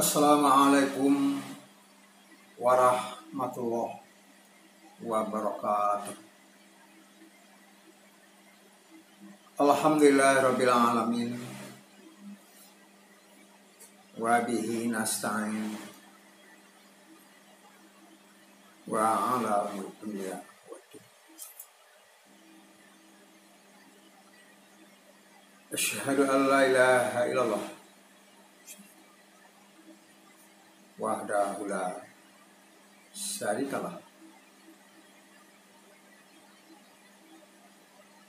Assalamualaikum warahmatullahi wabarakatuh. Alhamdulillahirabbil alamin. Wa bihi nasta'in. Wa ala dunya waddin. Asyhadu an la ilaha illallah wahdahu la syarikalah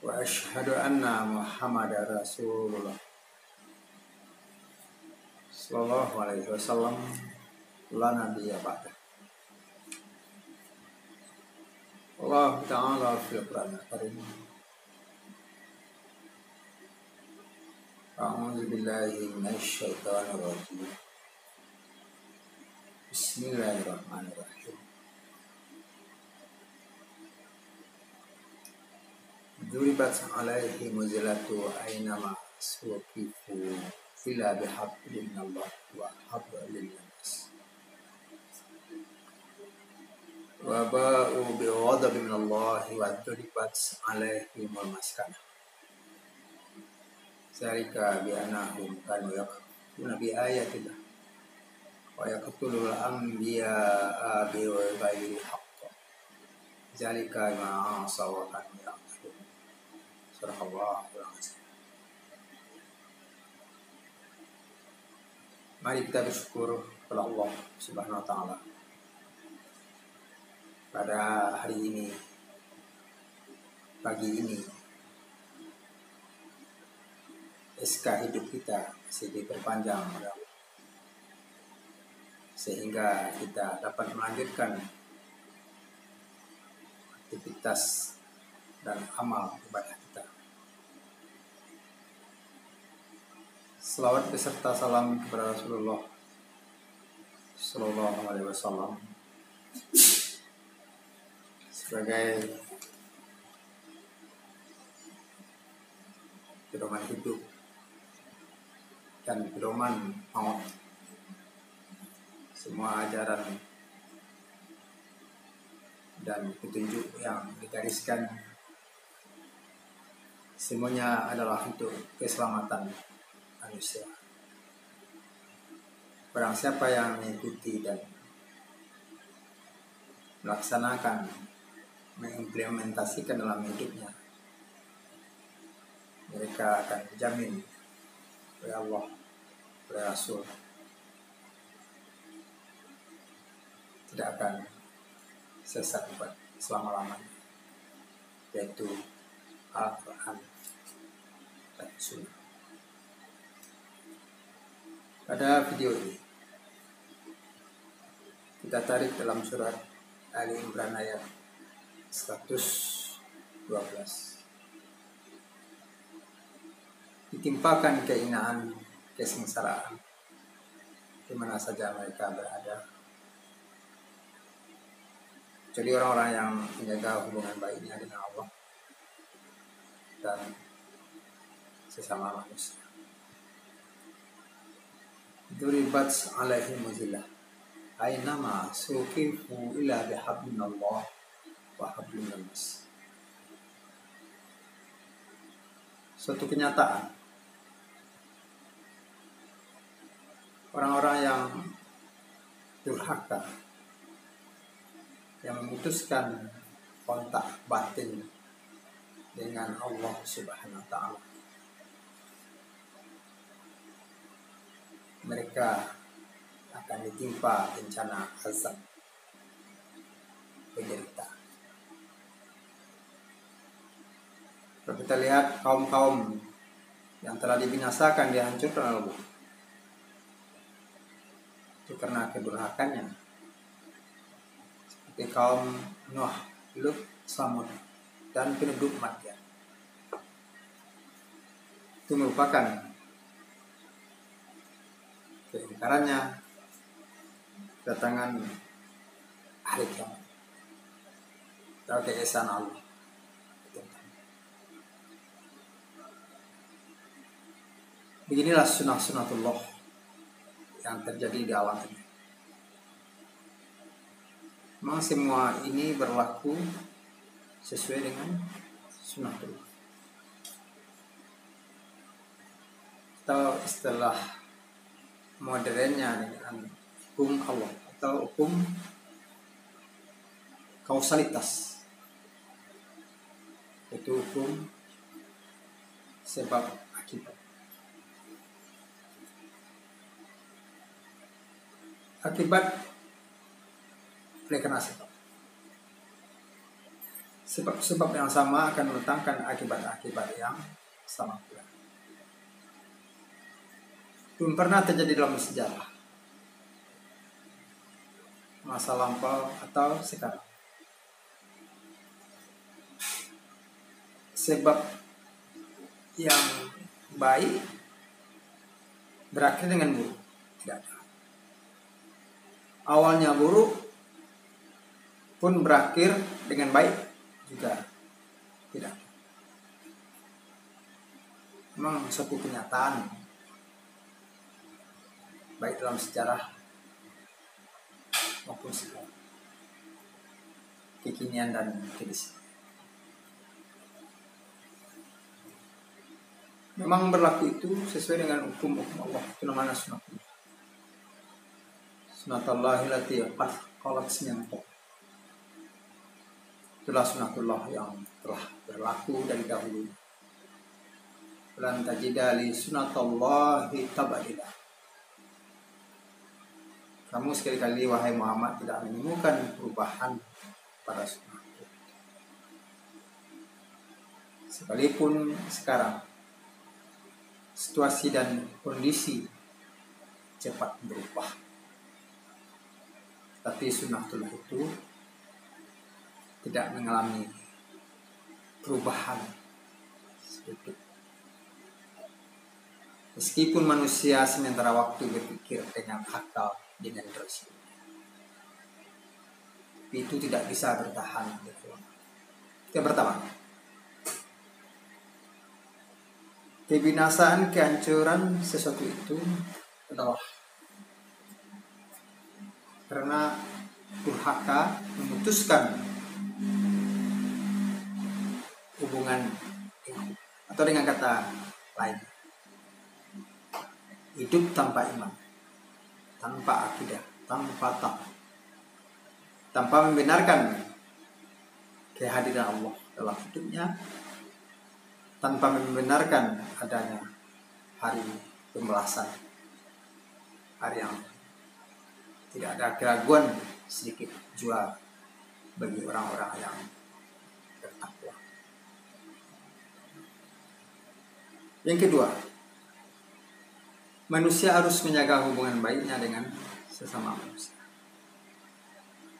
wa asyhadu anna Muhammadar Rasulullah sallallahu alaihi wasallam la nabiyya ba'da. Allah Ta'ala fil Qur'anil Karim. A'udzu billahi minasy syaithanir rajim. Bismillahirrahmanirrahim. Duribat alaihim zillatu aynama suqifu illa bihablin Allah wa hablil nas. Wa ba'u bighadabin min Allah wa duribat alaihim al-maskanah. Zalika bi annahum kanu yakfuruna bi ayatillah wa yaqtulul anbiya'a bi ghairi haqq. Zalika ma asaw wa kanu ya'tadun. Subhanallahul azim. Mari kita bersyukur kepada Allah Subhanahu wa taala. Pada hari ini, pagi ini, SK hidup kita masih diperpanjang sehingga kita dapat melanjutkan aktivitas dan amal ibadah kita. Selawat beserta salam kepada Rasulullah Sallallahu Alaihi Wasallam sebagai pedoman hidup dan pedoman maut. Semua ajaran dan petunjuk yang digariskan semuanya adalah untuk keselamatan manusia. Barang siapa yang mengikuti dan melaksanakan, mengimplementasikan dalam hidupnya, mereka akan dijamin oleh Allah, oleh Rasul, tidak akan sesat selama-lamanya, yaitu Al-Quran dan Sunnah. Pada video ini kita tarik dalam surat Ali Imran ayat 112. Ditimpakan keinaan, kesengsaraan di mana saja mereka berada. Jadi orang-orang yang menjaga hubungan baiknya dengan Allah dan sesama manusia. Duribat alaihim zillah aynama suqifu illa bihablin Allah wa hablin nas. Suatu kenyataan, orang-orang yang durhaka, yang memutuskan kontak batin dengan Allah Subhanahu wa taala, mereka akan ditimpa bencana azab, penderitaan. Kalau kita lihat kaum-kaum yang telah dibinasakan, dihancurkan oleh Allah, itu karena kedurhakannya, seperti kaum Nuh, Lut, Samud, dan penduduk Madyan. Itu merupakan keingkarannya kedatangan hari kiamat atau keesaan Allah. Beginilah sunnah-sunnatullah yang terjadi di alam ini. Memang semua ini berlaku sesuai dengan sunatullah. Atau istilah modernnya dengan hukum Allah atau hukum kausalitas, itu hukum sebab akibat. Akibat oleh karena sebab yang sama akan mendatangkan akibat-akibat yang sama pula. Belum pernah terjadi dalam sejarah, masa lampau atau sekarang. Sebab yang baik berakhir dengan buruk, tidak ada. Awalnya buruk pun berakhir dengan baik juga tidak ada. Memang suatu kenyataan baik dalam sejarah maupun sekarang, kekinian dan kini. Memang berlaku itu sesuai dengan hukum-hukum Allah. Itu namanya sunatullah. Sunatullahi lati qalat sinyanto. Itulah sunatullah yang telah berlaku dari dahulu. Lan tajida li sunatullahi tabadila. Kamu sekali-kali wahai Muhammad tidak menemukan perubahan pada sunnah. Sekalipun sekarang situasi dan kondisi cepat berubah, tapi sunatullah itu tidak mengalami perubahan sedikit. Meskipun manusia sementara waktu berpikir dengan akal, dengan rasional, itu tidak bisa bertahan. Yang pertama, kebinasaan, kehancuran sesuatu itu adalah karena durhaka memutuskan hubungan, atau dengan kata lain, hidup tanpa iman, tanpa akidah, tanpa takwa, tanpa membenarkan kehadiran Allah dalam hidupnya, tanpa membenarkan adanya hari pembalasan, hari yang tidak ada keraguan sedikit jua bagi orang-orang yang bertakwa. Yang kedua, manusia harus menjaga hubungan baiknya dengan sesama manusia.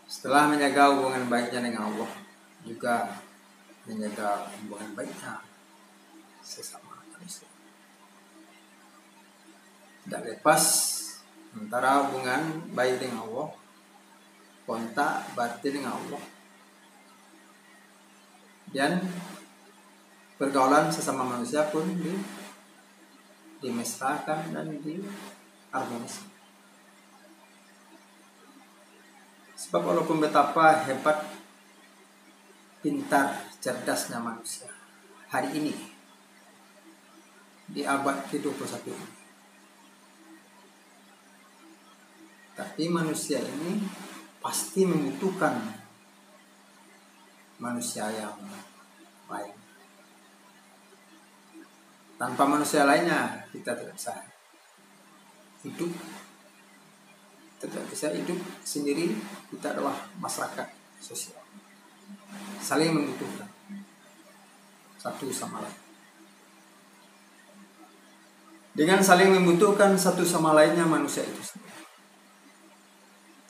Setelah menjaga hubungan baiknya dengan Allah, juga menjaga hubungan baiknya sesama manusia. Tidak lepas antara hubungan baik dengan Allah, kontak batin dengan Allah, dan pergaulan sesama manusia pun dimesrakan dan diharmoniskan. Sebab walaupun betapa hebat, pintar, cerdasnya manusia hari ini di abad ke-21 ini, tapi manusia ini pasti membutuhkan manusia yang baik. Tanpa manusia lainnya kita tidak bisa hidup. Tidak bisa hidup sendiri. Kita adalah masyarakat sosial, saling membutuhkan satu sama lain. Dengan saling membutuhkan satu sama lainnya, manusia itu sendiri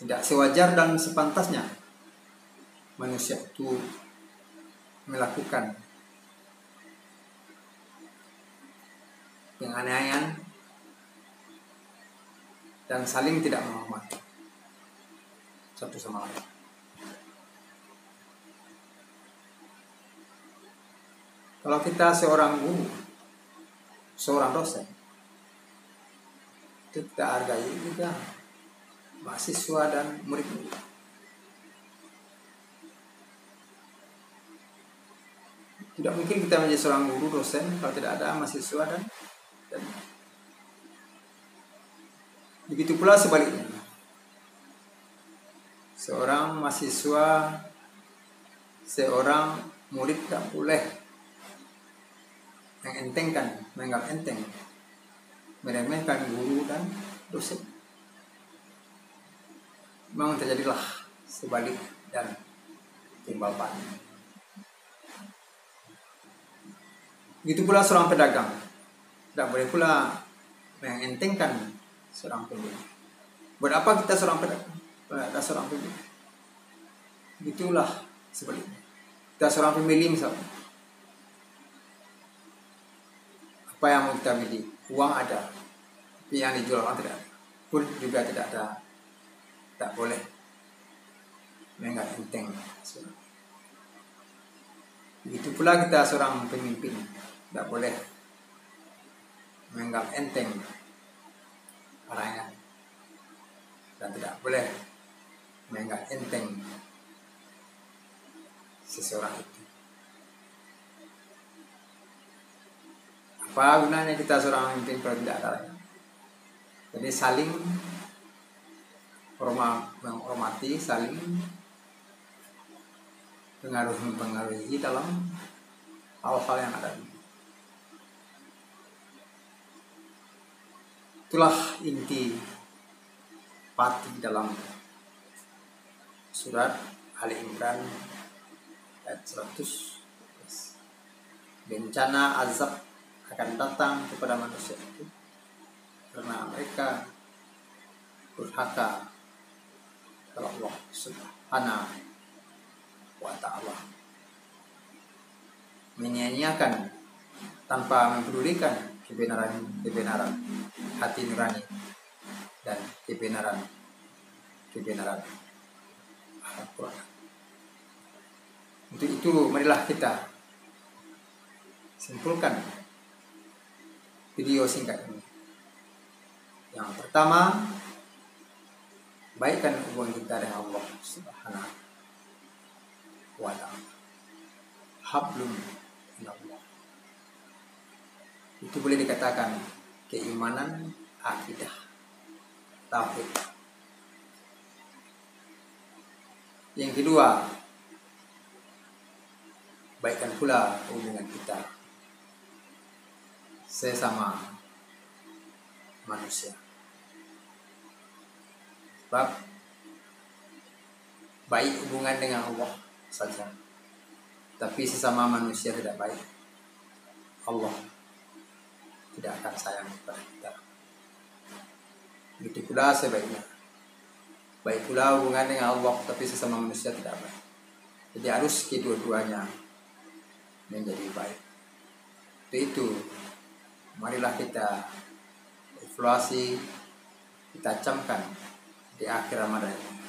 tidak sewajar dan sepantasnya manusia itu melakukan penganiayaan dan saling tidak menghormati satu sama lain. Kalau kita seorang guru, seorang dosen, itu kita hargai juga mahasiswa dan murid-murid. Tidak mungkin kita menjadi seorang guru dosen kalau tidak ada mahasiswa dan begitu pula sebaliknya. Seorang mahasiswa, seorang murid tidak boleh mengentengkan, menganggap enteng, meremehkan guru dan dosen. Memang terjadilah sebalik dan timbal balik. Begitu pula seorang pedagang, tidak boleh pula mengentengkan seorang pembeli. Buat apa kita seorang pedagang? Ada seorang pembeli. Itulah sebaliknya. Kita seorang pembeli misalnya. Apa yang mau kita beli? Uang ada, tapi yang dijual orang tidak ada. Pun juga tidak ada. Tak boleh menganggap enteng. Begitu pula kita seorang pemimpin, tidak boleh menganggap enteng orangnya, dan tidak boleh menganggap enteng seseorang itu. Apa gunanya kita seorang pemimpin kalau tidak ada orangnya? Jadi saling menghormati, saling mempengaruhi dalam hal-hal yang ada. Itulah inti pati dalam surat Ali Imran ayat 100. Bencana azab akan datang kepada manusia itu karena mereka durhaka kepada Allah Subhanahu wa ta'ala, menyia-nyiakan tanpa mempedulikan kebenaran hati nurani dan kebenaran Al-Quran. Untuk itu marilah kita simpulkan video singkat ini. Yang pertama, baikkan hubungan kita dengan Allah Subhanahu wa ta'ala. Hablum minallah. Itu boleh dikatakan keimanan, akidah, tauhid. Yang kedua, baikkan pula hubungan kita sesama manusia. Sebab baik hubungan dengan Allah saja, tapi sesama manusia tidak baik, Allah tidak akan sayang kepada kita. Begitu pula sebaiknya, baik pula hubungan dengan Allah, tapi sesama manusia tidak baik. Jadi harus kedua-duanya menjadi baik. Itu marilah kita evaluasi, kita camkan di akhir Ramadan ini.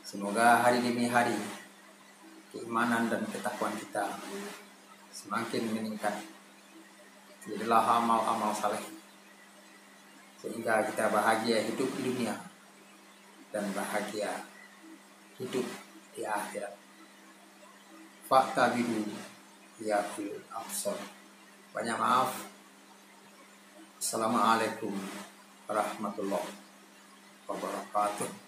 Semoga hari demi hari keimanan dan ketakwaan kita semakin meningkat. Jadilah amal-amal saleh sehingga kita bahagia hidup di dunia dan bahagia hidup di akhirat. Fa'tabiru ya ulul absar. Banyak maaf. Assalamualaikum warahmatullahi wabarakatuh.